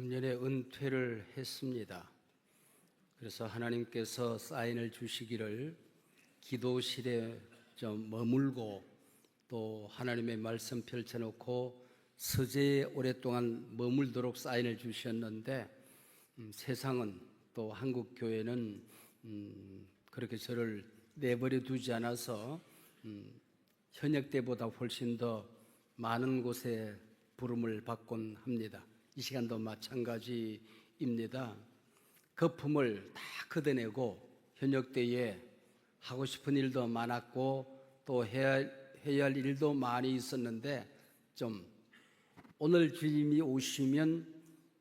금년에 은퇴를 했습니다. 그래서 하나님께서 사인을 주시기를 기도실에 좀 머물고 또 하나님의 말씀 펼쳐놓고 서재에 오랫동안 머물도록 사인을 주셨는데 세상은 또 한국 교회는 그렇게 저를 내버려 두지 않아서 현역 때보다 훨씬 더 많은 곳에 부름을 받곤 합니다. 이 시간도 마찬가지입니다. 거품을 다 걷어내고 현역 때에 하고 싶은 일도 많았고 또 해야 할 일도 많이 있었는데 좀 오늘 주님이 오시면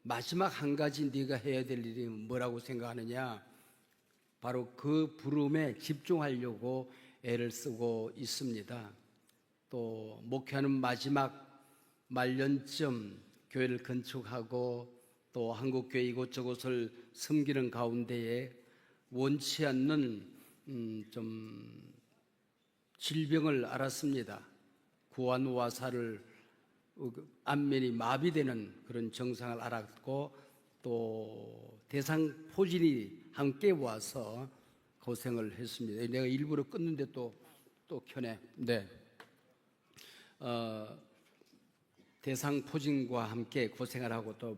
마지막 한 가지 네가 해야 될 일이 뭐라고 생각하느냐? 바로 그 부름에 집중하려고 애를 쓰고 있습니다. 또 목회하는 마지막 말년쯤 교회를 건축하고 또 한국교회 이곳저곳을 섬기는 가운데에 원치 않는 좀 질병을 알았습니다. 구안와사를 안면이 마비되는 그런 증상을 알았고 또 대상포진이 함께 와서 고생을 했습니다. 내가 일부러 끊는데 또 켜네. 네. 대상포진과 함께 고생을 하고 또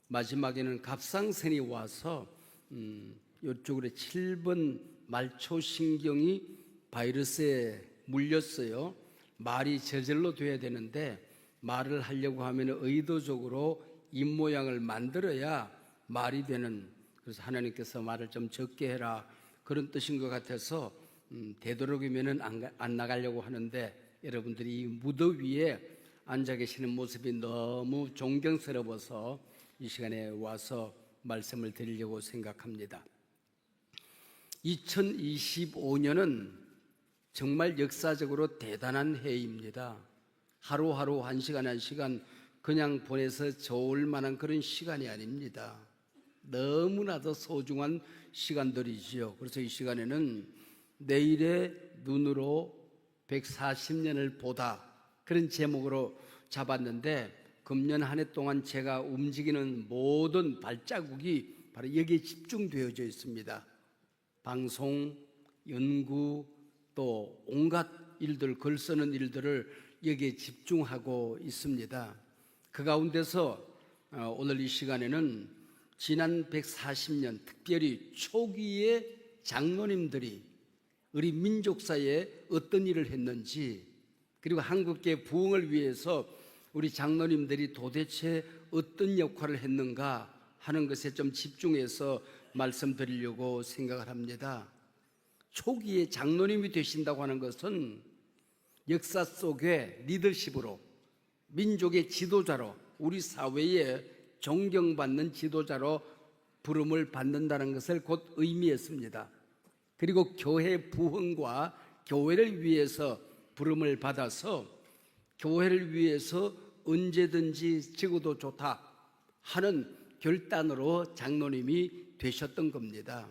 마지막에는 갑상선이 와서 이쪽으로 7번 말초신경이 바이러스에 물렸어요. 말이 저절로 돼야 되는데 말을 하려고 하면 의도적으로 입모양을 만들어야 말이 되는, 그래서 하나님께서 말을 좀 적게 해라 그런 뜻인 것 같아서 되도록이면 안 나가려고 하는데 여러분들이 이 무더위에 앉아 계시는 모습이 너무 존경스러워서 이 시간에 와서 말씀을 드리려고 생각합니다. 2025년은 정말 역사적으로 대단한 해입니다. 하루하루 한 시간 그냥 보내서 좋을 만한 그런 시간이 아닙니다. 너무나도 소중한 시간들이지요. 그래서 이 시간에는 내일의 눈으로 140년을 보다 그런 제목으로 잡았는데 금년 한 해 동안 제가 움직이는 모든 발자국이 바로 여기에 집중되어져 있습니다. 방송, 연구, 또 온갖 일들, 글 쓰는 일들을 여기에 집중하고 있습니다. 그 가운데서 오늘 이 시간에는 지난 140년 특별히 초기의 장로님들이 우리 민족사에 어떤 일을 했는지, 그리고 한국계 부흥을 위해서 우리 장로님들이 도대체 어떤 역할을 했는가 하는 것에 좀 집중해서 말씀드리려고 생각을 합니다. 초기에 장로님이 되신다고 하는 것은 역사 속에 리더십으로, 민족의 지도자로, 우리 사회에 존경받는 지도자로 부름을 받는다는 것을 곧 의미했습니다. 그리고 교회 부흥과 교회를 위해서 부름을 받아서 교회를 위해서 언제든지 적어도 좋다 하는 결단으로 장로님이 되셨던 겁니다.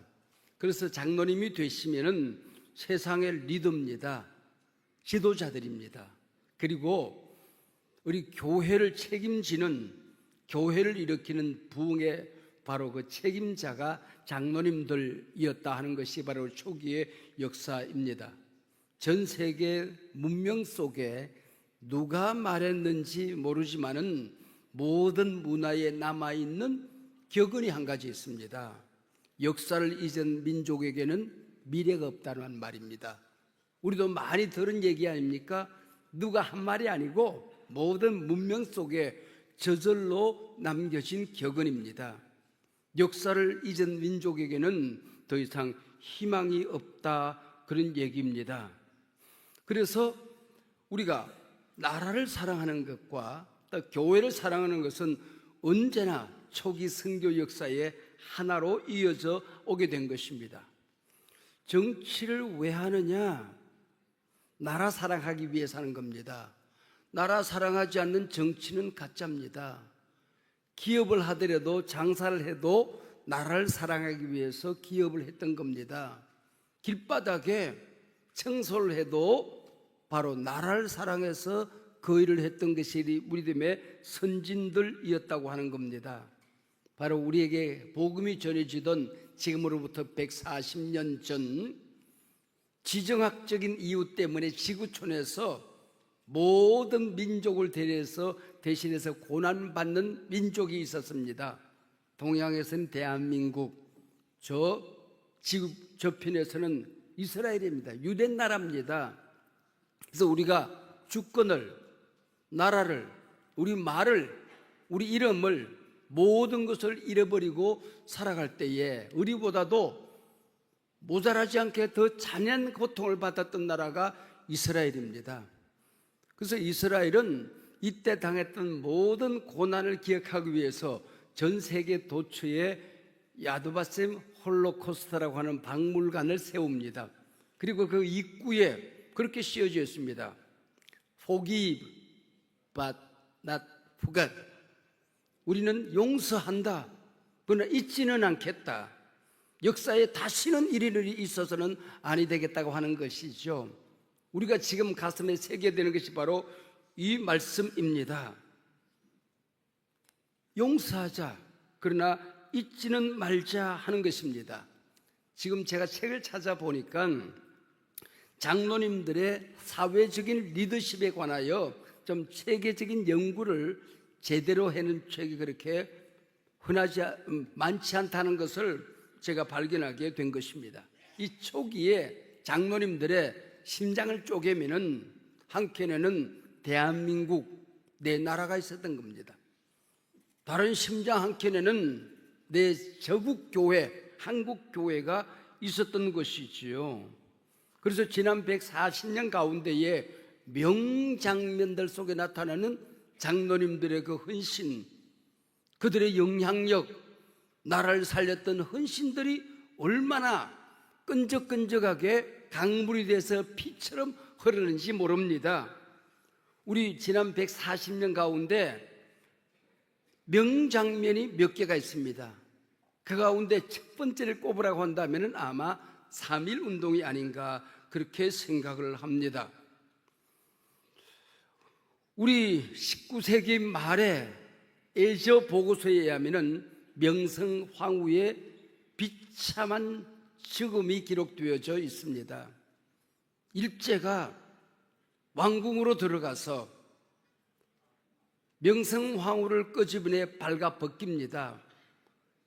그래서 장로님이 되시면은 세상의 리더입니다. 지도자들입니다. 그리고 우리 교회를 책임지는, 교회를 일으키는 부흥의 바로 그 책임자가 장로님들이었다 하는 것이 바로 초기의 역사입니다. 전 세계 문명 속에 누가 말했는지 모르지만은 모든 문화에 남아있는 격언이 한 가지 있습니다. 역사를 잊은 민족에게는 미래가 없다는 말입니다. 우리도 많이 들은 얘기 아닙니까? 누가 한 말이 아니고 모든 문명 속에 저절로 남겨진 격언입니다. 역사를 잊은 민족에게는 더 이상 희망이 없다 그런 얘기입니다. 그래서 우리가 나라를 사랑하는 것과 또 교회를 사랑하는 것은 언제나 초기 선교 역사의 하나로 이어져 오게 된 것입니다. 정치를 왜 하느냐? 나라 사랑하기 위해서 하는 겁니다. 나라 사랑하지 않는 정치는 가짜입니다. 기업을 하더라도 장사를 해도 나라를 사랑하기 위해서 기업을 했던 겁니다. 길바닥에 청소를 해도 바로 나라를 사랑해서 그 일을 했던 것이 우리 믿음의 선진들이었다고 하는 겁니다. 바로 우리에게 복음이 전해지던 지금으로부터 140년 전 지정학적인 이유 때문에 지구촌에서 모든 민족을 대신해서 고난받는 민족이 있었습니다. 동양에서는 대한민국, 지구 저편에서는 이스라엘입니다. 유대 나라입니다. 그래서 우리가 주권을, 나라를, 우리 말을, 우리 이름을, 모든 것을 잃어버리고 살아갈 때에 우리보다도 모자라지 않게 더 잔인한 고통을 받았던 나라가 이스라엘입니다. 그래서 이스라엘은 이때 당했던 모든 고난을 기억하기 위해서 전 세계 도처에 야드바셈 홀로코스트라고 하는 박물관을 세웁니다. 그리고 그 입구에 그렇게 씌어져 있습니다. Forgive, but not forget. 우리는 용서한다, 그러나 잊지는 않겠다. 역사에 다시는 이런 일이 있어서는 아니 되겠다고 하는 것이죠. 우리가 지금 가슴에 새겨야 되는 것이 바로 이 말씀입니다. 용서하자, 그러나 잊지는 말자 하는 것입니다. 지금 제가 책을 찾아보니까 장로님들의 사회적인 리더십에 관하여 좀 체계적인 연구를 제대로 해놓은 책이 그렇게 많지 않다는 것을 제가 발견하게 된 것입니다. 이 초기에 장로님들의 심장을 쪼개면은 한켠에는 대한민국, 내 나라가 있었던 겁니다. 다른 심장 한켠에는 내 저국교회, 한국교회가 있었던 것이지요. 그래서 지난 140년 가운데에 명장면들 속에 나타나는 장로님들의 그 헌신, 그들의 영향력, 나라를 살렸던 헌신들이 얼마나 끈적끈적하게 강물이 돼서 피처럼 흐르는지 모릅니다. 우리 지난 140년 가운데 명장면이 몇 개가 있습니다. 그 가운데 첫 번째를 꼽으라고 한다면 아마 3.1 운동이 아닌가 그렇게 생각을 합니다. 우리 19세기 말에 에저 보고서에 의하면 명성 황후의 비참한 죽음이 기록되어져 있습니다. 일제가 왕궁으로 들어가서 명성 황후를 끄집어내 발가 벗깁니다.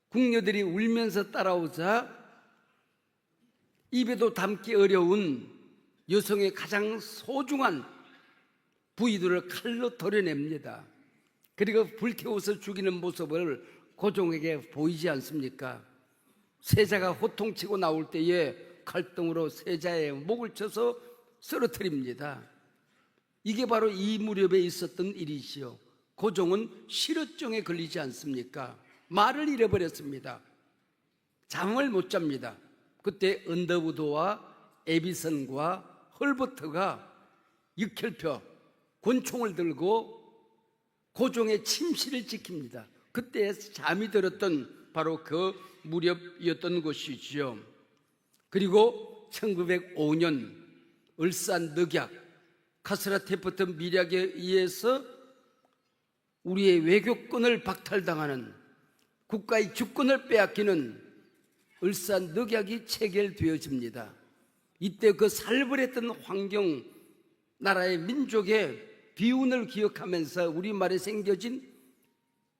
궁녀들이 울면서 따라오자 입에도 담기 어려운 여성의 가장 소중한 부위들을 칼로 도려냅니다. 그리고 불태워서 죽이는 모습을 고종에게 보이지 않습니까? 세자가 호통치고 나올 때에 칼등으로 세자의 목을 쳐서 쓰러뜨립니다. 이게 바로 이 무렵에 있었던 일이지요. 고종은 실어증에 걸리지 않습니까? 말을 잃어버렸습니다. 잠을 못 잡니다. 그때 언더우드와 에비슨과 헐버트가 육혈표, 권총을 들고 고종의 침실을 지킵니다. 그때 잠이 들었던 바로 그 무렵이었던 것이지요. 그리고 1905년 을산늑약, 카스라테프트 밀약에 의해서 우리의 외교권을 박탈당하는, 국가의 주권을 빼앗기는 을산늑약이 체결되어집니다. 이때 그 살벌했던 환경, 나라의 민족의 비운을 기억하면서 우리말에 생겨진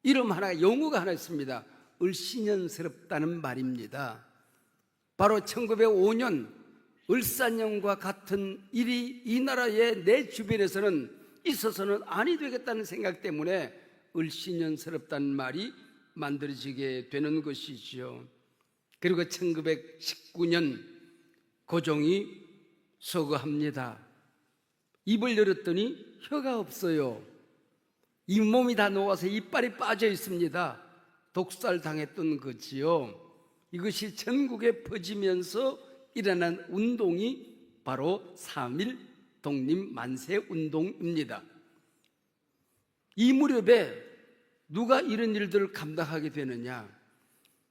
이름 하나, 용어가 하나 있습니다. 을씨년스럽다는 말입니다. 바로 1905년 을산년과 같은 일이 이 나라의 내 주변에서는 있어서는 아니 되겠다는 생각 때문에 을씨년스럽다는 말이 만들어지게 되는 것이지요. 그리고 1919년 고종이 서거합니다. 입을 열었더니 혀가 없어요. 잇몸이 다 녹아서 이빨이 빠져 있습니다. 독살 당했던 거지요. 이것이 전국에 퍼지면서 일어난 운동이 바로 3.1 독립 만세 운동입니다. 이 무렵에 누가 이런 일들을 감당하게 되느냐?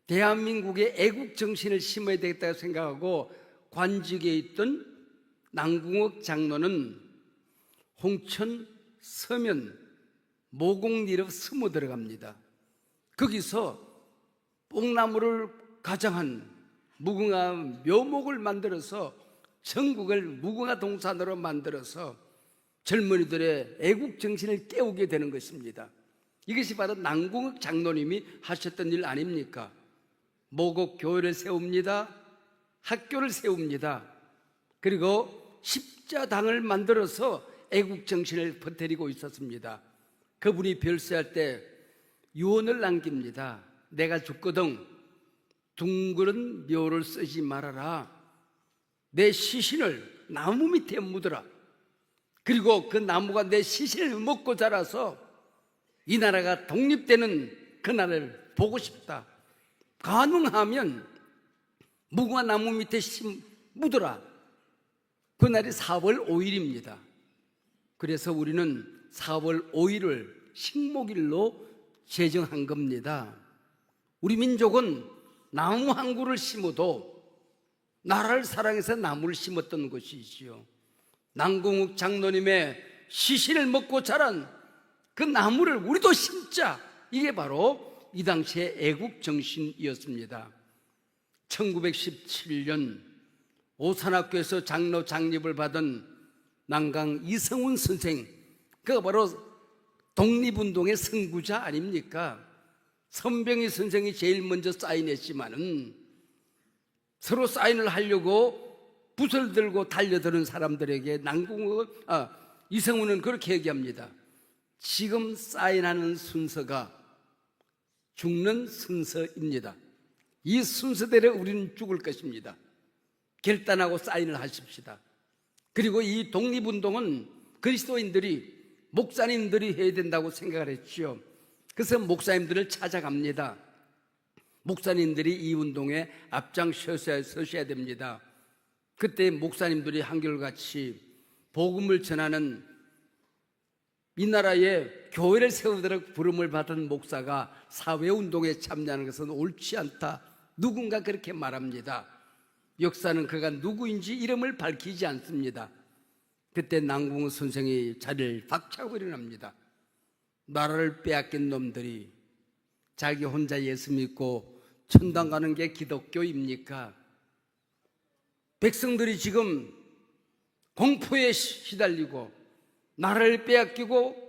대한민국의 애국 정신을 심어야 되겠다고 생각하고 관직에 있던 남궁옥 장로는 홍천, 서면, 모곡리로 숨어 들어갑니다. 거기서 뽕나무를 가장한 무궁화 묘목을 만들어서 전국을 무궁화 동산으로 만들어서 젊은이들의 애국 정신을 깨우게 되는 것입니다. 이것이 바로 남궁옥 장로님이 하셨던 일 아닙니까? 모국 교회를 세웁니다. 학교를 세웁니다. 그리고 십자당을 만들어서 애국 정신을 퍼뜨리고 있었습니다. 그분이 별세할 때 유언을 남깁니다. 내가 죽거든 둥그런 묘를 쓰지 말아라. 내 시신을 나무 밑에 묻어라. 그리고 그 나무가 내 시신을 먹고 자라서 이 나라가 독립되는 그날을 보고 싶다. 가능하면 무궁화 나무 밑에 묻어라. 그날이 4월 5일입니다. 그래서 우리는 4월 5일을 식목일로 제정한 겁니다. 우리 민족은 나무 한 그루를 심어도 나라를 사랑해서 나무를 심었던 것이지요. 남궁옥 장로님의 시신을 먹고 자란 그 나무를 우리도 심자. 이게 바로 이 당시의 애국 정신이었습니다. 1917년 오산학교에서 장로 장립을 받은 남강 이성훈 선생, 그가 바로 독립운동의 선구자 아닙니까? 선병희 선생이 제일 먼저 사인했지만은 서로 사인을 하려고 붓을 들고 달려드는 사람들에게 이성훈은 그렇게 얘기합니다. 지금 사인하는 순서가 죽는 순서입니다. 이 순서대로 우리는 죽을 것입니다. 결단하고 사인을 하십시다. 그리고 이 독립운동은 그리스도인들이, 목사님들이 해야 된다고 생각을 했죠. 그래서 목사님들을 찾아갑니다. 목사님들이 이 운동에 앞장서셔야 됩니다. 그때 목사님들이 한결같이 복음을 전하는 이 나라에 교회를 세우도록 부름을 받은 목사가 사회운동에 참여하는 것은 옳지 않다. 누군가 그렇게 말합니다. 역사는 그가 누구인지 이름을 밝히지 않습니다. 그때 남궁옥 선생이 자리를 박차고 일어납니다. 나라를 빼앗긴 놈들이 자기 혼자 예수 믿고 천당 가는 게 기독교입니까? 백성들이 지금 공포에 시달리고 나라를 빼앗기고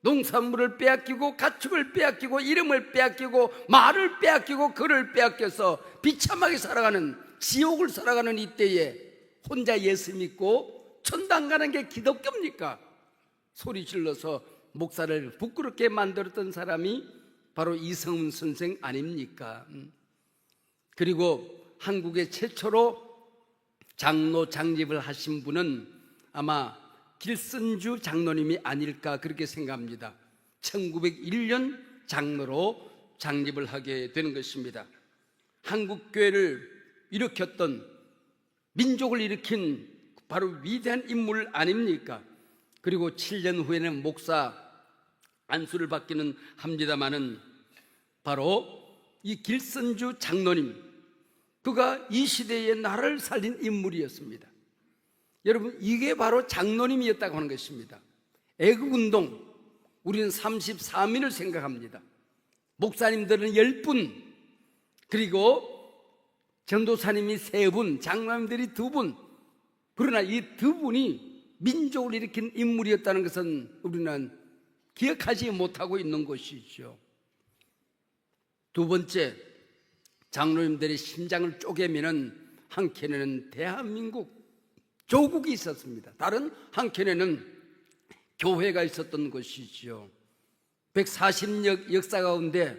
농산물을 빼앗기고 가축을 빼앗기고 이름을 빼앗기고 말을 빼앗기고 글을 빼앗겨서 비참하게 살아가는, 지옥을 살아가는 이때에 혼자 예수 믿고 천당 가는 게 기독교입니까? 소리 질러서 목사를 부끄럽게 만들었던 사람이 바로 이성훈 선생 아닙니까? 그리고 한국의 최초로 장로 장립을 하신 분은 아마 길선주 장로님이 아닐까 그렇게 생각합니다. 1901년 장로로 장립을 하게 되는 것입니다. 한국교회를 일으켰던, 민족을 일으킨 바로 위대한 인물 아닙니까? 그리고 7년 후에는 목사 안수를 받기는 합니다마는 바로 이 길선주 장로님, 그가 이 시대에 나라를 살린 인물이었습니다. 여러분, 이게 바로 장로님이었다고 하는 것입니다. 애국운동, 우리는 34민을 생각합니다. 목사님들은 10분, 그리고 전도사님이 3분, 장로님들이 2분. 그러나 이 2분이 민족을 일으킨 인물이었다는 것은 우리는 기억하지 못하고 있는 것이죠. 두 번째, 장로님들의 심장을 쪼개미는 한켠에는 대한민국 조국이 있었습니다. 다른 한켠에는 교회가 있었던 것이죠. 140년 역사 가운데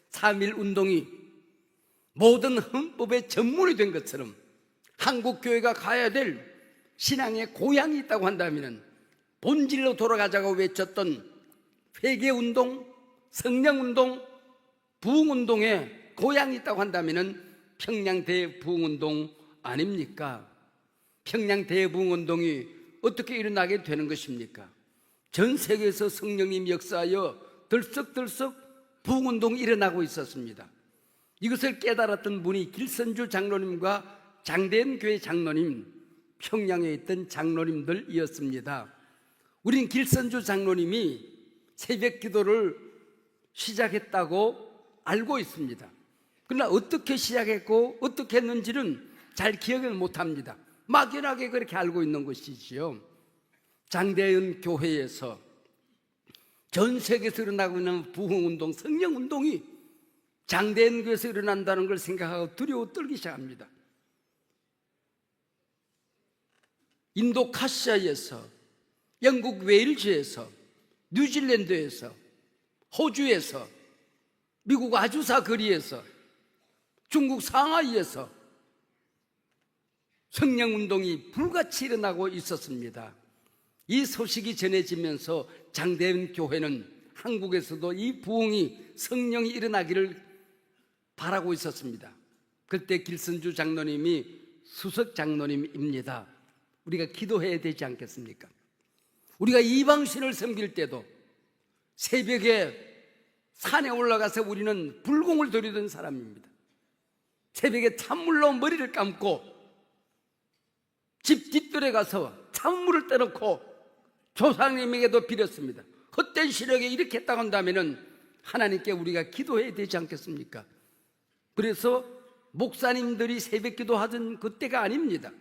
3.1 운동이 모든 헌법의 전문이 된 것처럼 한국교회가 가야 될 신앙의 고향이 있다고 한다면 본질로 돌아가자고 외쳤던 회개운동, 성령운동, 부흥운동의 고향이 있다고 한다면 평양대부흥운동 아닙니까? 평양대부흥운동이 어떻게 일어나게 되는 것입니까? 전 세계에서 성령님 역사하여 들썩들썩 부흥운동이 일어나고 있었습니다. 이것을 깨달았던 분이 길선주 장로님과 장대현 교회 장로님, 평양에 있던 장로님들이었습니다. 우린 길선주 장로님이 새벽 기도를 시작했다고 알고 있습니다. 그러나 어떻게 시작했고 어떻게 했는지는 잘 기억을 못합니다. 막연하게 그렇게 알고 있는 것이지요. 장대현 교회에서 전 세계에서 일어나고 있는 부흥운동, 성령운동이 장대현 교회에서 일어난다는 걸 생각하고 두려워 떨기 시작합니다. 인도 카시아에서, 영국 웨일즈에서, 뉴질랜드에서, 호주에서, 미국 아주사 거리에서, 중국 상하이에서 성령운동이 불같이 일어나고 있었습니다. 이 소식이 전해지면서 장대현 교회는 한국에서도 이 부흥이, 성령이 일어나기를 바라고 있었습니다. 그때 길선주 장로님이 수석 장로님입니다. 우리가 기도해야 되지 않겠습니까? 우리가 이방신을 섬길 때도 새벽에 산에 올라가서 우리는 불공을 드리던 사람입니다. 새벽에 찬물로 머리를 감고 집 뒷뜰에 가서 찬물을 떠놓고 조상님에게도 빌었습니다. 헛된 시력에 이렇게 했다고 한다면 하나님께 우리가 기도해야 되지 않겠습니까? 그래서 목사님들이 새벽기도 하던 그때가 아닙니다.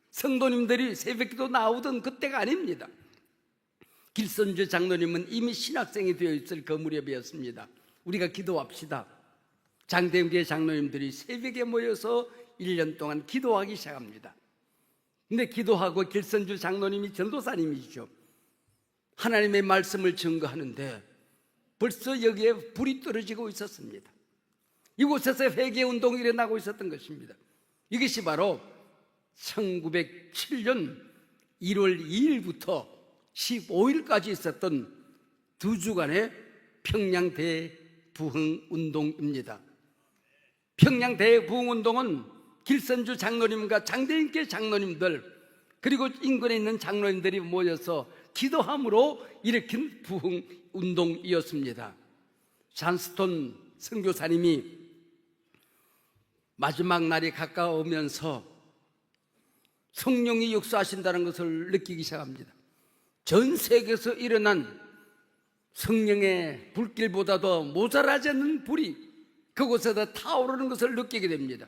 성도님들이 새벽기도 나오던 그때가 아닙니다. 길선주 장로님은 이미 신학생이 되어 있을 그 무렵이었습니다. 우리가 기도합시다. 장대현교회 장로님들이 새벽에 모여서 1년 동안 기도하기 시작합니다. 근데 기도하고 길선주 장로님이 전도사님이시죠. 하나님의 말씀을 증거하는데 벌써 여기에 불이 떨어지고 있었습니다. 이곳에서 회개운동이 일어나고 있었던 것입니다. 이것이 바로 1907년 1월 2일부터 15일까지 있었던 2주간의 평양 대부흥운동입니다. 평양 대부흥운동은 길선주 장로님과 장대인께 장로님들 그리고 인근에 있는 장로님들이 모여서 기도함으로 일으킨 부흥운동이었습니다. 잔스톤 선교사님이 마지막 날이 가까우면서 성령이 역사하신다는 것을 느끼기 시작합니다. 전 세계에서 일어난 성령의 불길보다도 모자라지 않는 불이 그곳에서 타오르는 것을 느끼게 됩니다.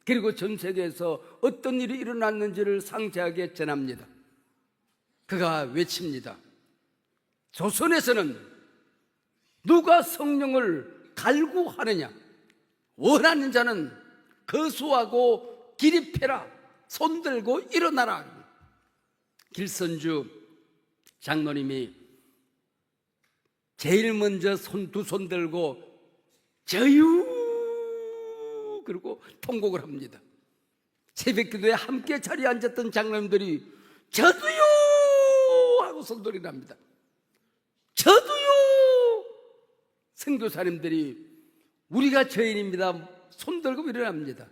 그리고 전 세계에서 어떤 일이 일어났는지를 상세하게 전합니다. 그가 외칩니다. 조선에서는 누가 성령을 갈구하느냐? 원하는 자는 거수하고 기립해라. 손들고 일어나라. 길선주 장로님이 제일 먼저 두 손 들고 저유 그리고 통곡을 합니다. 새벽기도에 함께 자리에 앉았던 장로님들이 저도요 하고 손들이를 합니다. 저도요. 선교사님들이 우리가 죄인입니다. 손들고 일어납니다.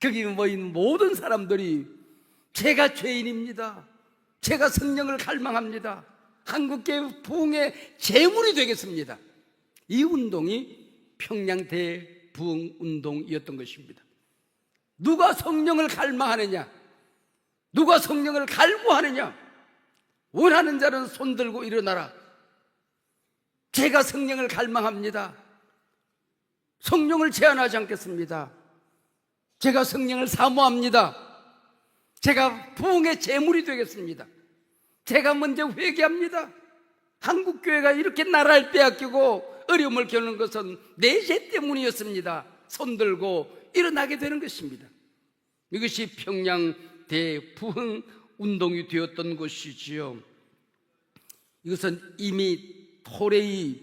거기 모인 모든 사람들이 제가 죄인입니다. 제가 성령을 갈망합니다. 한국교회 부흥의 제물이 되겠습니다. 이 운동이 평양 대부흥운동이었던 것입니다. 누가 성령을 갈망하느냐? 누가 성령을 갈구하느냐? 원하는 자는 손들고 일어나라. 제가 성령을 갈망합니다. 성령을 제한하지 않겠습니다. 제가 성령을 사모합니다. 제가 부흥의 제물이 되겠습니다. 제가 먼저 회개합니다. 한국교회가 이렇게 나라를 빼앗기고 어려움을 겪는 것은 내 죄 때문이었습니다. 손들고 일어나게 되는 것입니다. 이것이 평양 대부흥 운동이 되었던 것이지요. 이것은 이미 토레이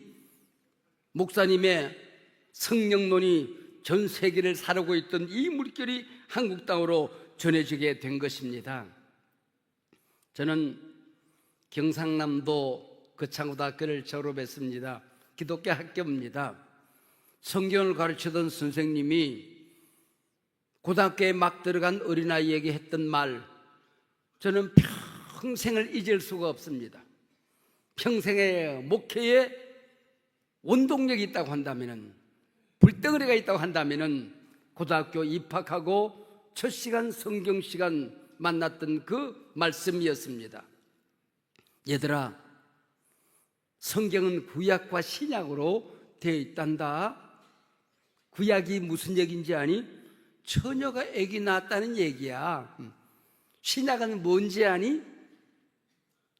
목사님의 성령론이 전 세계를 사르고 있던 이 물결이 한국 땅으로 전해지게 된 것입니다. 저는 경상남도 거창고등학교를 졸업했습니다. 기독교 학교입니다. 성경을 가르치던 선생님이 고등학교에 막 들어간 어린아이에게 했던 말, 저는 평생을 잊을 수가 없습니다. 평생의 목회에 원동력이 있다고 한다면, 불덩어리가 있다고 한다면 고등학교 입학하고 첫 시간 성경 시간 만났던 그 말씀이었습니다. 얘들아, 성경은 구약과 신약으로 되어 있단다. 구약이 무슨 얘기인지 아니? 처녀가 아기 낳았다는 얘기야. 신약은 뭔지 아니?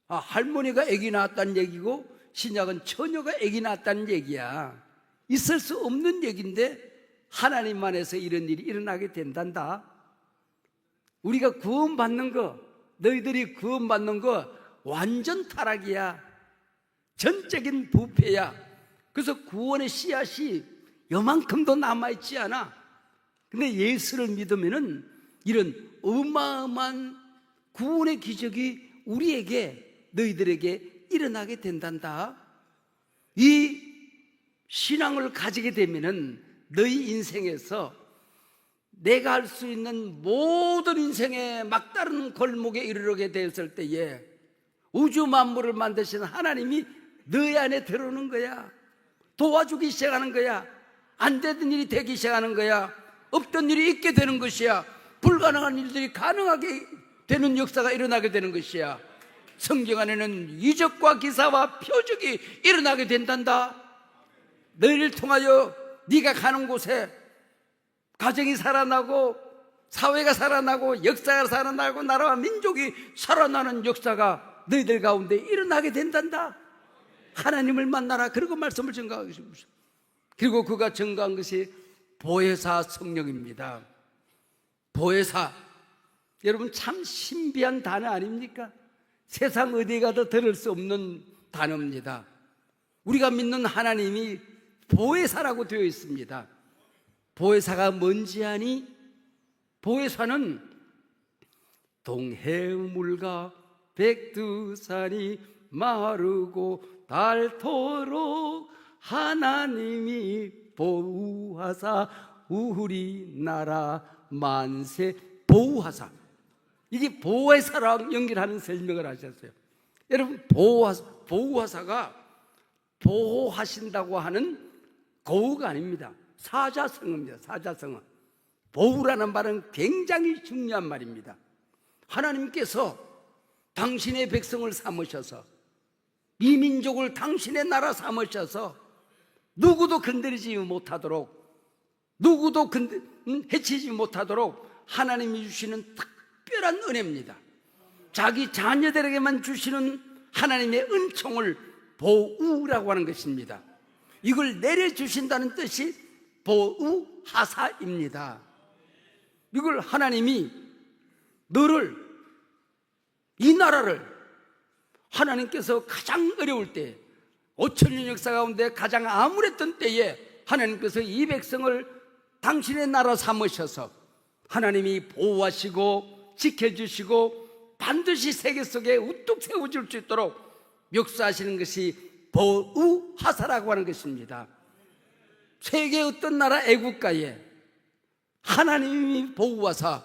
할머니가 아기 낳았다는 얘기고 신약은 처녀가 아기 낳았다는 얘기야. 있을 수 없는 얘기인데 하나님 안에서 이런 일이 일어나게 된단다. 우리가 구원받는 거, 너희들이 구원받는 거 완전 타락이야. 전적인 부패야. 그래서 구원의 씨앗이 요만큼도 남아있지 않아. 근데 예수를 믿으면은 이런 어마어마한 구원의 기적이 우리에게, 너희들에게 일어나게 된단다. 이 신앙을 가지게 되면은 너희 인생에서 내가 할 수 있는 모든 인생의 막다른 골목에 이르게 되었을 때에 우주 만물을 만드신 하나님이 너희 안에 들어오는 거야. 도와주기 시작하는 거야. 안 되던 일이 되기 시작하는 거야. 없던 일이 있게 되는 것이야. 불가능한 일들이 가능하게 되는 역사가 일어나게 되는 것이야. 성경 안에는 이적과 기사와 표적이 일어나게 된단다. 너희를 통하여 네가 가는 곳에 가정이 살아나고 사회가 살아나고 역사가 살아나고 나라와 민족이 살아나는 역사가 너희들 가운데 일어나게 된단다. 하나님을 만나라. 그리고 말씀을 증거하고 싶습니다. 그리고 그가 증거한 것이 보혜사 성령입니다. 보혜사, 여러분 참 신비한 단어 아닙니까? 세상 어디 가도 들을 수 없는 단어입니다. 우리가 믿는 하나님이 보혜사라고 되어 있습니다. 보혜사가 뭔지 아니? 보혜사는 동해물과 백두산이 마르고 닳도록 하나님이 보호하사 우리나라 만세. 보호하사, 이게 보혜사랑 연결하는 설명을 하셨어요. 여러분 보호하사가 보호하신다고 하는 고우가 아닙니다. 사자성어입니다. 사자성어. 보호라는 말은 굉장히 중요한 말입니다. 하나님께서 당신의 백성을 삼으셔서 이 민족을 당신의 나라 삼으셔서 누구도 건드리지 못하도록, 누구도 해치지 못하도록 하나님이 주시는 특별한 은혜입니다. 자기 자녀들에게만 주시는 하나님의 은총을 보우라고 하는 것입니다. 이걸 내려주신다는 뜻이 보우하사입니다. 이걸 하나님이 너를, 이 나라를 하나님께서 가장 어려울 때, 5천년 역사 가운데 가장 암울했던 때에 하나님께서 이 백성을 당신의 나라 삼으셔서 하나님이 보호하시고 지켜주시고 반드시 세계 속에 우뚝 세워줄 수 있도록 역사하시는 것이 보우하사라고 하는 것입니다. 세계 어떤 나라 애국가에 하나님이 보호하사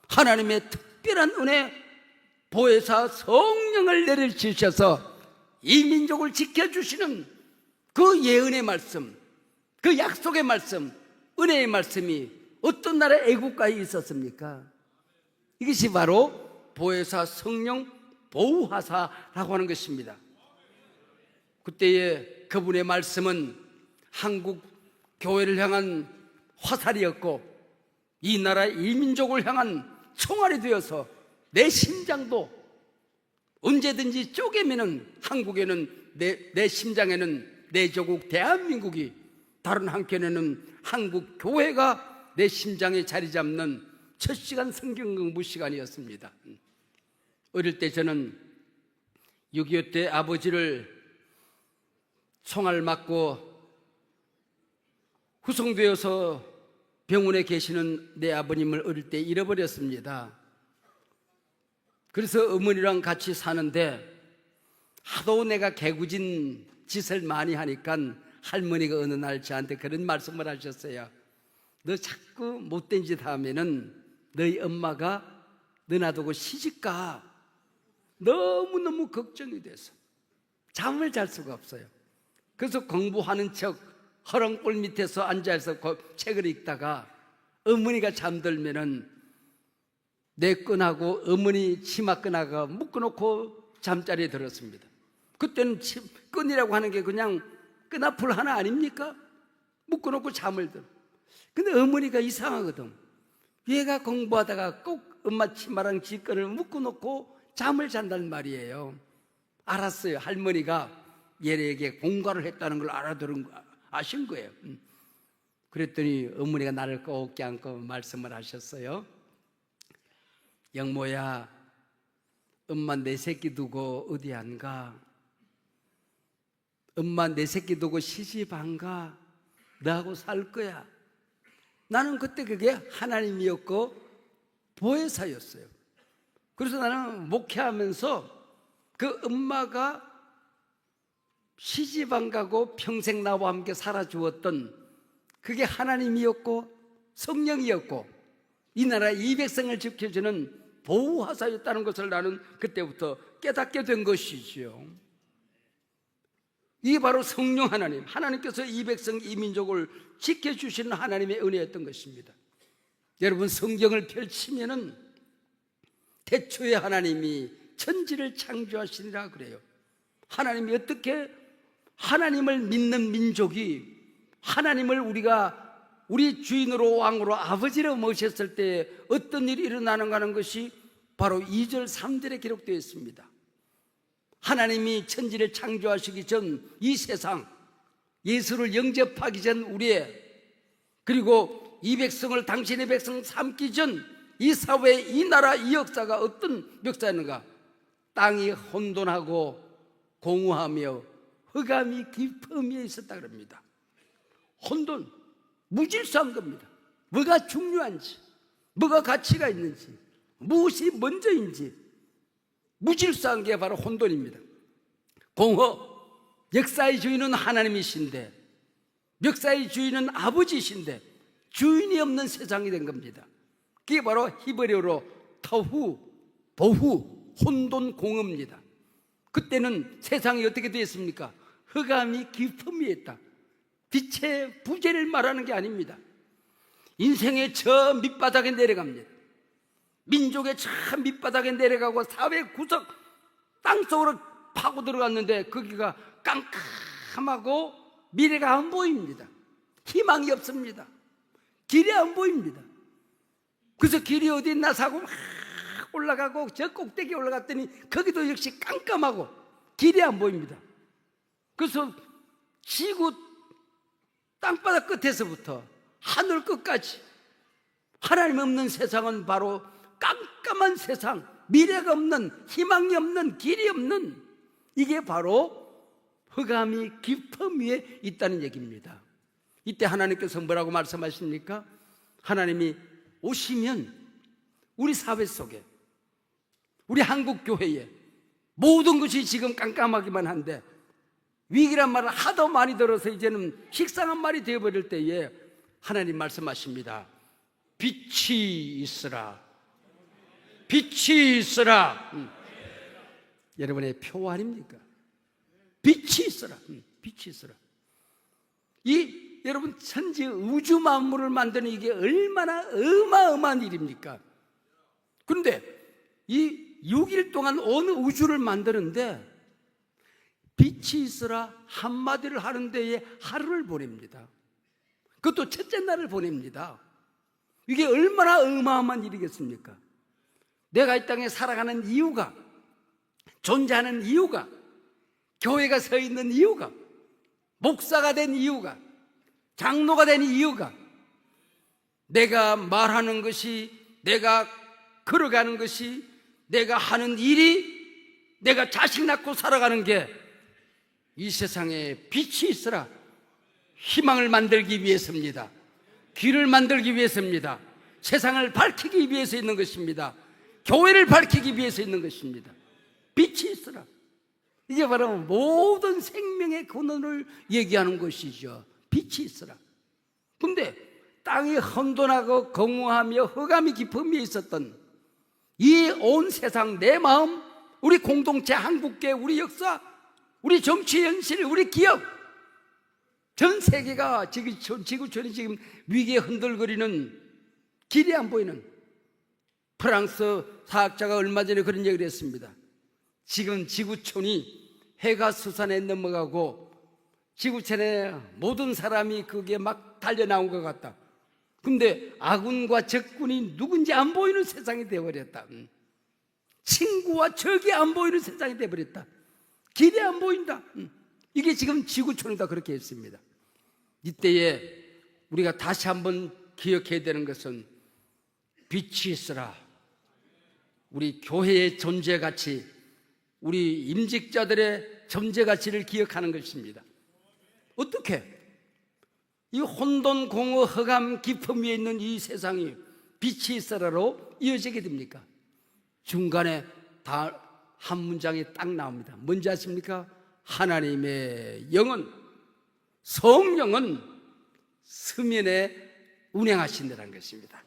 하나님의 특별한 은혜 보혜사 성령을 내려주셔서 이 민족을 지켜주시는 그 예언의 말씀, 그 약속의 말씀, 은혜의 말씀이 어떤 나라의 애국가에 있었습니까? 이것이 바로 보혜사 성령 보호하사라고 하는 것입니다. 그때의 그분의 말씀은 한국 교회를 향한 화살이었고 이 나라 이 민족을 향한 총알이 되어서 내 심장도 언제든지 쪼개면은 한국에는 내 심장에는 내 조국 대한민국이, 다른 한켠에는 한국 교회가 내 심장에 자리 잡는 첫 시간 성경 공부 시간이었습니다. 어릴 때 저는 6.25 때 아버지를 총알 맞고 후송되어서 병원에 계시는 내 아버님을 어릴 때 잃어버렸습니다. 그래서 어머니랑 같이 사는데 하도 내가 개구진 짓을 많이 하니까 할머니가 어느 날 저한테 그런 말씀을 하셨어요. 너 자꾸 못된 짓 하면은 너희 엄마가 너 놔두고 시집가. 너무너무 걱정이 돼서 잠을 잘 수가 없어요. 그래서 공부하는 척 허렁골 밑에서 앉아서 책을 읽다가 어머니가 잠들면은 내 끈하고 어머니 치마 끈하고 묶어놓고 잠자리에 들었습니다. 그때는 끈이라고 하는 게 그냥 끈앞을 하나 아닙니까? 묶어놓고 잠을 들어. 근데 어머니가 이상하거든. 얘가 공부하다가 꼭 엄마 치마랑 지끈을 묶어놓고 잠을 잔단 말이에요. 알았어요. 할머니가 얘에게 공갈을 했다는 걸 아신 거예요. 그랬더니 어머니가 나를 꼭 껴안고 말씀을 하셨어요. 영모야, 엄마 내 새끼 두고 어디 안 가? 엄마 내 새끼 두고 시집 안 가? 너하고 살 거야. 나는 그때 그게 하나님이었고 보혜사였어요. 그래서 나는 목회하면서 그 엄마가 시집 안 가고 평생 나와 함께 살아주었던 그게 하나님이었고 성령이었고 이 나라 이 백성을 지켜주는 보호하사였다는 것을 나는 그때부터 깨닫게 된 것이죠. 이게 바로 성령 하나님, 하나님께서 이 백성 이 민족을 지켜주시는 하나님의 은혜였던 것입니다. 여러분, 성경을 펼치면은 태초에 하나님이 천지를 창조하시니라 그래요. 하나님이 어떻게 하나님을 믿는 민족이 하나님을 우리 주인으로 왕으로 아버지로 모셨을 때 어떤 일이 일어나는가 하는 것이 바로 2절 3절에 기록되어 있습니다. 하나님이 천지를 창조하시기 전 이 세상, 예수를 영접하기 전 우리의, 그리고 이 백성을 당신의 백성 삼기 전 이 사회, 이 나라, 이 역사가 어떤 역사였는가? 땅이 혼돈하고 공허하며 흑암이 깊음에 있었다 그럽니다. 혼돈, 무질서한 겁니다. 뭐가 중요한지, 뭐가 가치가 있는지, 무엇이 먼저인지 무질서한 게 바로 혼돈입니다. 공허, 역사의 주인은 하나님이신데, 역사의 주인은 아버지이신데 주인이 없는 세상이 된 겁니다. 그게 바로 히브리어로 터후, 보후, 혼돈, 공허입니다. 그때는 세상이 어떻게 되었습니까? 흑암이 깊음이 있다. 빛의 부재를 말하는 게 아닙니다. 인생의 저 밑바닥에 내려갑니다. 민족의 저 밑바닥에 내려가고 사회 구석 땅속으로 파고 들어갔는데 거기가 깜깜하고 미래가 안 보입니다. 희망이 없습니다. 길이 안 보입니다. 그래서 길이 어디 있나 사고 막 올라가고 저 꼭대기에 올라갔더니 거기도 역시 깜깜하고 길이 안 보입니다. 그래서 지구 땅바닥 끝에서부터 하늘 끝까지 하나님 없는 세상은 바로 깜깜한 세상, 미래가 없는, 희망이 없는, 길이 없는, 이게 바로 흑암이 깊음 위에 있다는 얘기입니다. 이때 하나님께서 뭐라고 말씀하십니까? 하나님이 오시면 우리 사회 속에, 우리 한국 교회에 모든 것이 지금 깜깜하기만 한데 위기란 말을 하도 많이 들어서 이제는 식상한 말이 되어버릴 때에 하나님 말씀하십니다. 빛이 있으라. 빛이 있으라. 여러분의 표 아닙니까? 빛이 있으라. 빛이 있으라. 여러분, 천지 우주 만물을 만드는 이게 얼마나 어마어마한 일입니까? 그런데 이 6일 동안 온 우주를 만드는데 빛이 있으라 한마디를 하는 데에 하루를 보냅니다. 그것도 첫째 날을 보냅니다. 이게 얼마나 어마어마한 일이겠습니까? 내가 이 땅에 살아가는 이유가, 존재하는 이유가, 교회가 서 있는 이유가, 목사가 된 이유가, 장로가 된 이유가, 내가 말하는 것이, 내가 걸어가는 것이, 내가 하는 일이, 내가 자식 낳고 살아가는 게 이 세상에 빛이 있으라 희망을 만들기 위해서입니다. 길을 만들기 위해서입니다. 세상을 밝히기 위해서 있는 것입니다. 교회를 밝히기 위해서 있는 것입니다. 빛이 있으라. 이게 바로 모든 생명의 근원을 얘기하는 것이죠. 빛이 있으라. 그런데 땅이 혼돈하고 공허하며 흑암이 깊음이 있었던 이 온 세상, 내 마음, 우리 공동체, 한국계, 우리 역사, 우리 정치 현실, 우리 기업, 전 세계가 지구촌이 지금 위기에 흔들거리는, 길이 안 보이는, 프랑스 사학자가 얼마 전에 그런 얘기를 했습니다. 지금 지구촌이 해가 수산에 넘어가고 지구촌에 모든 사람이 그게 막 달려나온 것 같다. 근데 아군과 적군이 누군지 안 보이는 세상이 되어버렸다. 친구와 적이 안 보이는 세상이 되어버렸다. 길이 안 보인다. 이게 지금 지구촌이다 그렇게 했습니다. 이때에 우리가 다시 한번 기억해야 되는 것은 빛이 있어라. 우리 교회의 존재가치, 우리 임직자들의 존재가치를 기억하는 것입니다. 어떻게? 이 혼돈, 공허, 흑암, 깊음 위에 있는 이 세상이 빛이 있어라로 이어지게 됩니까? 중간에 다 한 문장이 딱 나옵니다. 뭔지 아십니까? 하나님의 영은, 성령은 서면에 운행하신다는 것입니다.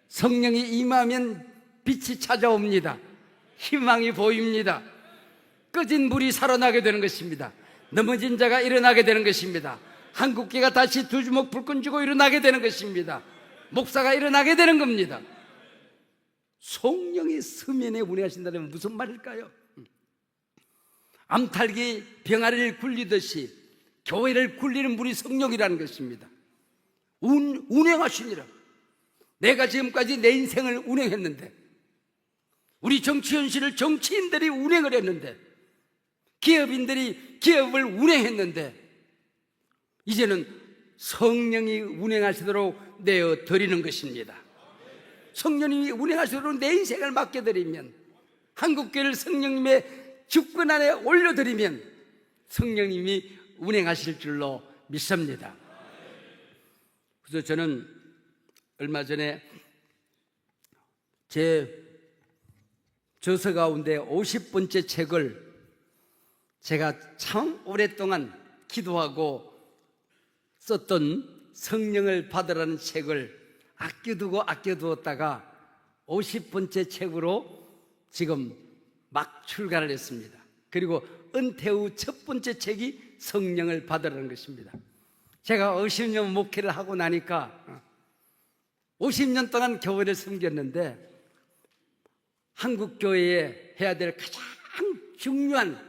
성령이 임하면 빛이 찾아옵니다. 희망이 보입니다. 꺼진 물이 살아나게 되는 것입니다. 넘어진 자가 일어나게 되는 것입니다. 한국교회가 다시 두 주먹 불끈 쥐고 일어나게 되는 것입니다. 목사가 일어나게 되는 겁니다. 성령이 서면에 운행하신다면 무슨 말일까요? 암탉이 병아리를 굴리듯이 교회를 굴리는 분이 성령이라는 것입니다. 운행하시니라. 내가 지금까지 내 인생을 운행했는데, 우리 정치 현실을 정치인들이 운행을 했는데, 기업인들이 기업을 운행했는데, 이제는 성령이 운행하시도록 내어 드리는 것입니다. 성령님이 운행하시도록 내 인생을 맡겨드리면, 한국교회를 성령님의 주권 안에 올려드리면 성령님이 운행하실 줄로 믿습니다. 그래서 저는 얼마 전에 제 저서 가운데 50번째 책을 제가 참 오랫동안 기도하고 썼던 성령을 받으라는 책을 아껴두었다가 50번째 책으로 지금 막 출간을 했습니다. 그리고 은퇴 후 첫 번째 책이 성령을 받으라는 것입니다. 제가 50년 목회를 하고 나니까 50년 동안 교회를 섬겼는데, 한국교회에 해야 될 가장 중요한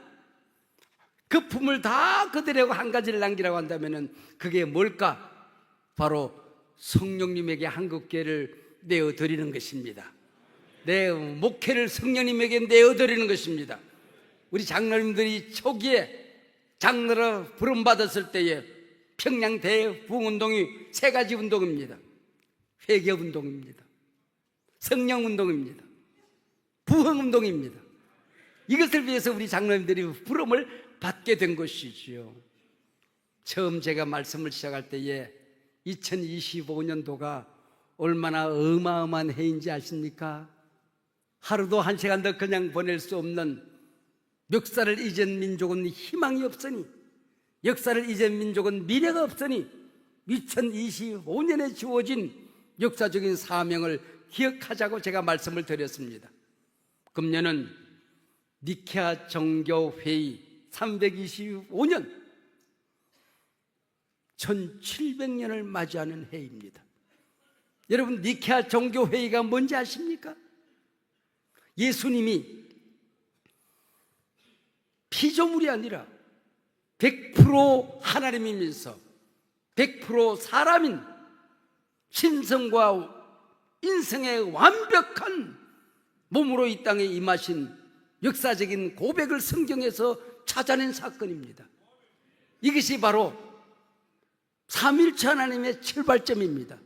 거품을 다 거두려고 한 가지를 남기라고 한다면 그게 뭘까? 바로 성령님에게 한국교회를 내어드리는 것입니다. 내 목회를 성령님에게 내어드리는 것입니다. 우리 장로님들이 초기에 장로로 부름받았을 때에 평양 대부흥운동이 세 가지 운동입니다. 회개운동입니다, 성령운동입니다, 부흥운동입니다. 이것을 위해서 우리 장로님들이 부름을 받게 된 것이지요. 처음 제가 말씀을 시작할 때에 2025년도가 얼마나 어마어마한 해인지 아십니까? 하루도 한 시간도 그냥 보낼 수 없는, 역사를 잊은 민족은 희망이 없으니, 역사를 잊은 민족은 미래가 없으니 2025년에 주어진 역사적인 사명을 기억하자고 제가 말씀을 드렸습니다. 금년은 니케아 정교회의 325년 1700년을 맞이하는 해입니다. 여러분, 니케아 정교회의가 뭔지 아십니까? 예수님이 피조물이 아니라 100% 하나님이면서 100% 사람인 신성과 인성의 완벽한 몸으로 이 땅에 임하신 역사적인 고백을 성경에서 찾아낸 사건입니다. 이것이 바로 삼일체 하나님의 출발점입니다.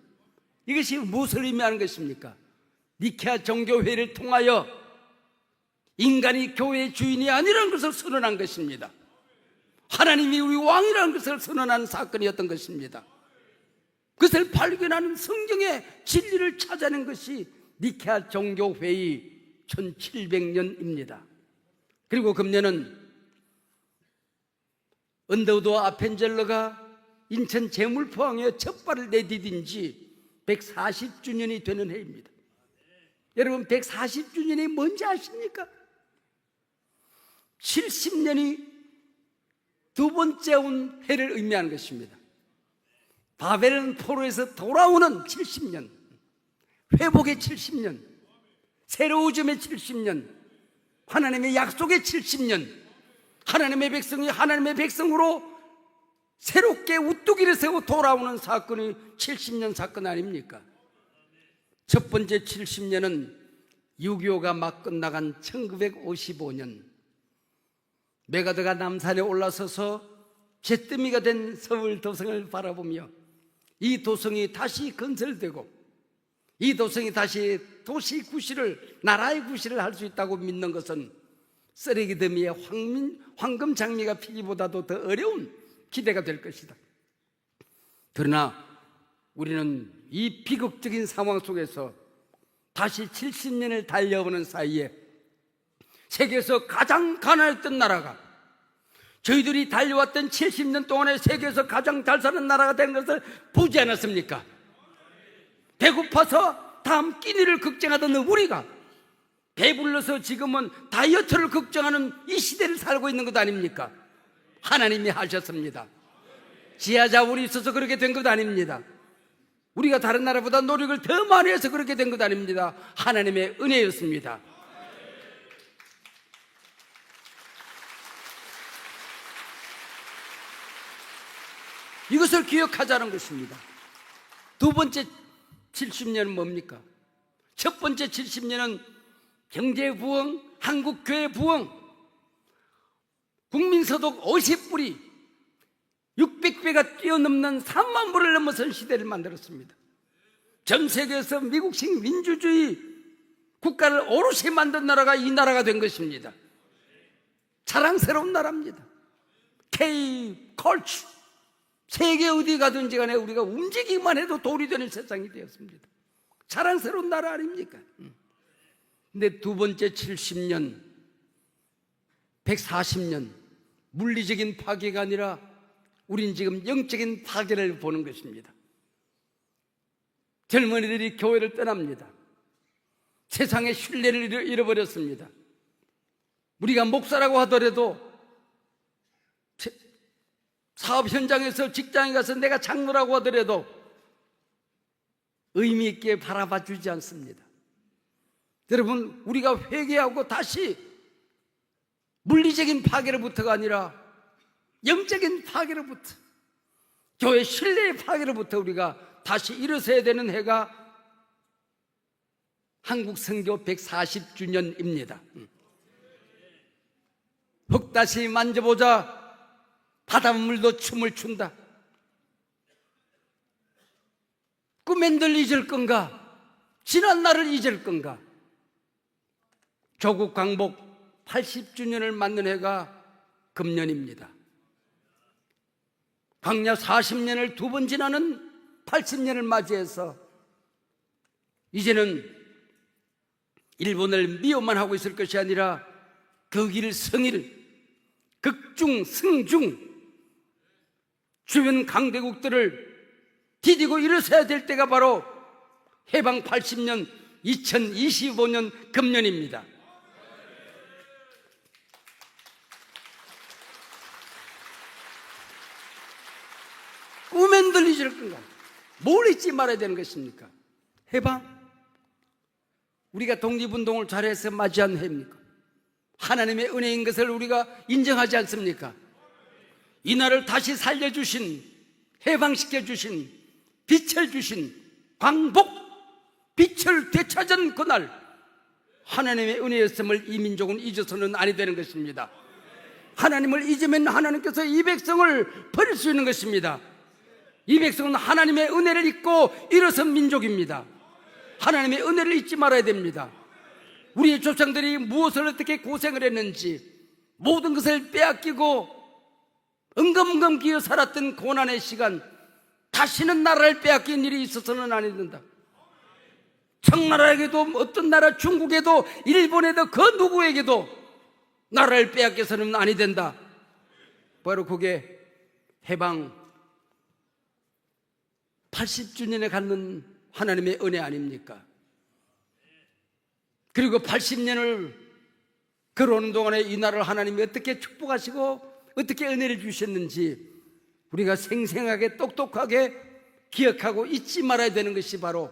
이것이 무엇을 의미하는 것입니까? 니케아 정교회를 통하여 인간이 교회의 주인이 아니라는 것을 선언한 것입니다. 하나님이 우리 왕이라는 것을 선언한 사건이었던 것입니다. 그것을 발견하는 성경의 진리를 찾아낸 것이 니케아 정교회의 1700년입니다. 그리고 금년은 언더우드 아펜젤러가 인천 제물포항에 첫 발을 내디딘 지 140주년이 되는 해입니다. 여러분, 140주년이 뭔지 아십니까? 70년이 두 번째 온 해를 의미하는 것입니다. 바벨론 포로에서 돌아오는 70년, 회복의 70년, 새로워짐의 70년, 하나님의 약속의 70년, 하나님의 백성이 하나님의 백성으로 새롭게 우뚝이를 세우고 돌아오는 사건이 70년 사건 아닙니까? 첫 번째 70년은 6.25가 막 끝나간 1955년 메가더가 남산에 올라서서 잿더미가 된 서울 도성을 바라보며 이 도성이 다시 건설되고 이 도성이 다시 도시 구실을, 나라의 구실을 할 수 있다고 믿는 것은 쓰레기 더미에 황금 장미가 피기보다도 더 어려운 기대가 될 것이다. 그러나 우리는 이 비극적인 상황 속에서 다시 70년을 달려오는 사이에 세계에서 가장 가난했던 나라가 저희들이 달려왔던 70년 동안에 세계에서 가장 잘 사는 나라가 된 것을 보지 않았습니까? 배고파서 다음 끼니를 걱정하던 우리가 배불러서 지금은 다이어트를 걱정하는 이 시대를 살고 있는 것 아닙니까? 하나님이 하셨습니다. 지하자원이 있어서 그렇게 된 것 아닙니다. 우리가 다른 나라보다 노력을 더 많이 해서 그렇게 된 것 아닙니다. 하나님의 은혜였습니다. 이것을 기억하자는 것입니다. 두 번째 70년은 뭡니까? 첫 번째 70년은 경제 부흥, 한국 교회 부흥, 국민소득 50불이 600배가 뛰어넘는 3만 불을 넘어선 시대를 만들었습니다. 전 세계에서 미국식 민주주의 국가를 오롯이 만든 나라가 이 나라가 된 것입니다. 자랑스러운 나라입니다. K-컬처, 세계 어디 가든지 간에 우리가 움직이기만 해도 돌이 되는 세상이 되었습니다. 자랑스러운 나라 아닙니까? 근데 두 번째 70년, 140년 물리적인 파괴가 아니라 우린 지금 영적인 파괴를 보는 것입니다. 젊은이들이 교회를 떠납니다. 세상의 신뢰를 잃어버렸습니다. 우리가 목사라고 하더라도 사업 현장에서 직장에 가서 내가 장로라고 하더라도 의미 있게 바라봐 주지 않습니다. 여러분, 우리가 회개하고 다시 물리적인 파괴로부터가 아니라 영적인 파괴로부터, 교회 신뢰의 파괴로부터 우리가 다시 일어서야 되는 해가 한국 선교 140주년입니다. 흙다시 만져보자 바닷물도 춤을 춘다. 꿈엔들 잊을 건가? 지난 날을 잊을 건가? 조국 광복 80주년을 맞는 해가 금년입니다. 광야 40년을 두 번 지나는 80년을 맞이해서 이제는 일본을 미워만 하고 있을 것이 아니라 격일 성일, 극중 승중 주변 강대국들을 디디고 일어서야 될 때가 바로 해방 80년 2025년 금년입니다. 꿈엔 들리질 건가? 뭘 잊지 말아야 되는 것입니까? 해방? 우리가 독립운동을 잘해서 맞이한 해입니까? 하나님의 은혜인 것을 우리가 인정하지 않습니까? 이 나라를 다시 살려주신, 해방시켜주신, 빛을 주신 광복, 빛을 되찾은 그날 하나님의 은혜였음을 이 민족은 잊어서는 아니 되는 것입니다. 하나님을 잊으면 하나님께서 이 백성을 버릴 수 있는 것입니다. 이 백성은 하나님의 은혜를 잊고 일어선 민족입니다. 하나님의 은혜를 잊지 말아야 됩니다. 우리의 조상들이 무엇을 어떻게 고생을 했는지, 모든 것을 빼앗기고 엉금엉금 기어 살았던 고난의 시간, 다시는 나라를 빼앗긴 일이 있어서는 안 된다. 청나라에게도, 어떤 나라, 중국에도, 일본에도, 그 누구에게도 나라를 빼앗겨서는 아니 된다. 바로 그게 해방 80주년에 갖는 하나님의 은혜 아닙니까? 그리고 80년을 걸어오는 동안에 이 나라를 하나님이 어떻게 축복하시고 어떻게 은혜를 주셨는지 우리가 생생하게 똑똑하게 기억하고 잊지 말아야 되는 것이 바로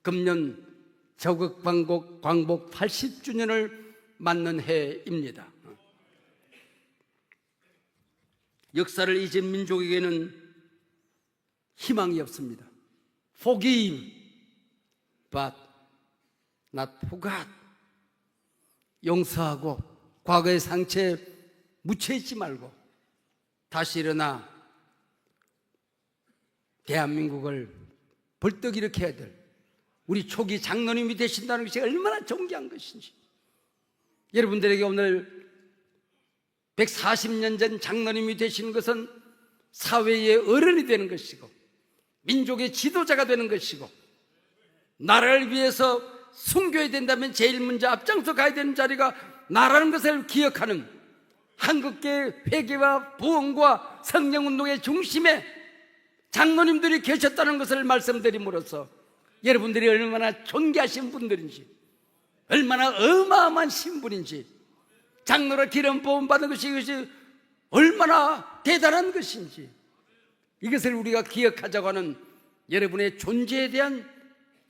금년 조국 광복 80주년을 맞는 해입니다. 역사를 잊은 민족에게는 희망이 없습니다. Forgive, but not forgot. 용서하고 과거의 상처에 묻혀있지 말고 다시 일어나 대한민국을 벌떡 일으켜야 될 우리 초기 장로님이 되신다는 것이 얼마나 존귀한 것인지, 여러분들에게 오늘 140년 전 장로님이 되시는 것은 사회의 어른이 되는 것이고 민족의 지도자가 되는 것이고, 나라를 위해서 숨겨야 된다면 제일 먼저 앞장서 가야 되는 자리가 나라는 것을 기억하는 한국계 회개와 부흥과 성령운동의 중심에 장로님들이 계셨다는 것을 말씀드림으로써 여러분들이 얼마나 존귀하신 분들인지, 얼마나 어마어마한 신분인지, 장로로 기름 부음 받은 것이 이것이 얼마나 대단한 것인지, 이것을 우리가 기억하자고 하는 여러분의 존재에 대한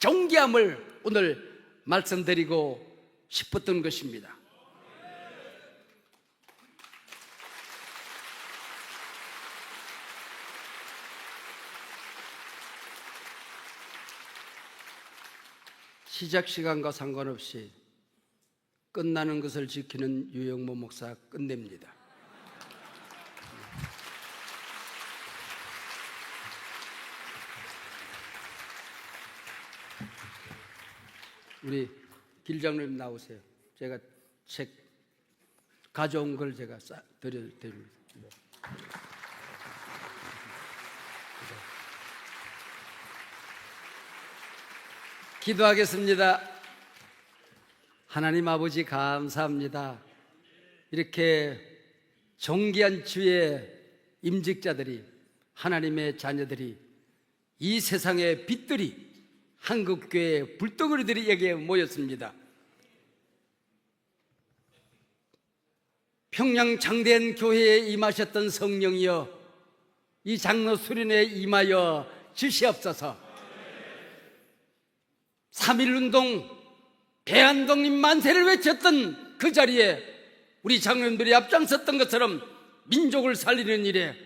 존귀함을 오늘 말씀드리고 싶었던 것입니다. 시작 시간과 상관없이 끝나는 것을 지키는 유영모 목사 끝냅니다. 우리 길장로님 나오세요. 제가 책 가져온 걸 제가 드립니다. 기도하겠습니다. 하나님 아버지 감사합니다. 이렇게 존귀한 주의 임직자들이, 하나님의 자녀들이, 이 세상의 빛들이, 한국교회 불덩어리들이 여기에 모였습니다. 평양 장대한 교회에 임하셨던 성령이여, 이 장로 수련회에 임하여 주시옵소서. 3.1운동 대한독립 만세를 외쳤던 그 자리에 우리 장로님들이 앞장섰던 것처럼 민족을 살리는 일에,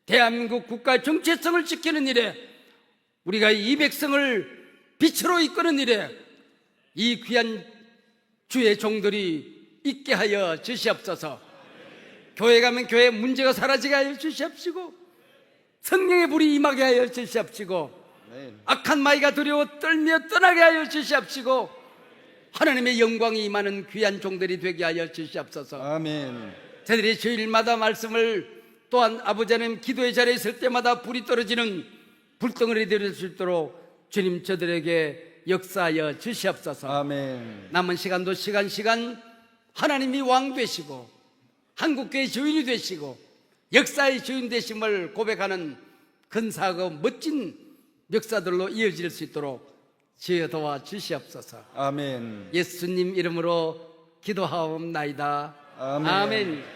대한민국 국가의 정체성을 지키는 일에, 우리가 이 백성을 빛으로 이끄는 일에 이 귀한 주의 종들이 있게 하여 주시옵소서. 교회 가면 교회 문제가 사라지게 하여 주시옵시고, 성령의 불이 임하게 하여 주시옵시고, 악한 마귀가 두려워 떨며 떠나게 하여 주시옵시고, 하나님의 영광이 임하는 귀한 종들이 되게 하여 주시옵소서. 아멘. 저들이 주일마다 말씀을, 또한 아버지 하나님 기도의 자리에 있을 때마다 불이 떨어지는 불덩어리 될 수 있도록 주님 저들에게 역사하여 주시옵소서. 아멘. 남은 시간도 시간 하나님이 왕 되시고 한국교회의 주인이 되시고 역사의 주인 되심을 고백하는 근사하고 멋진 역사들로 이어질 수 있도록 주여 도와 주시옵소서. 아멘. 예수님 이름으로 기도하옵나이다. 아멘. 아멘.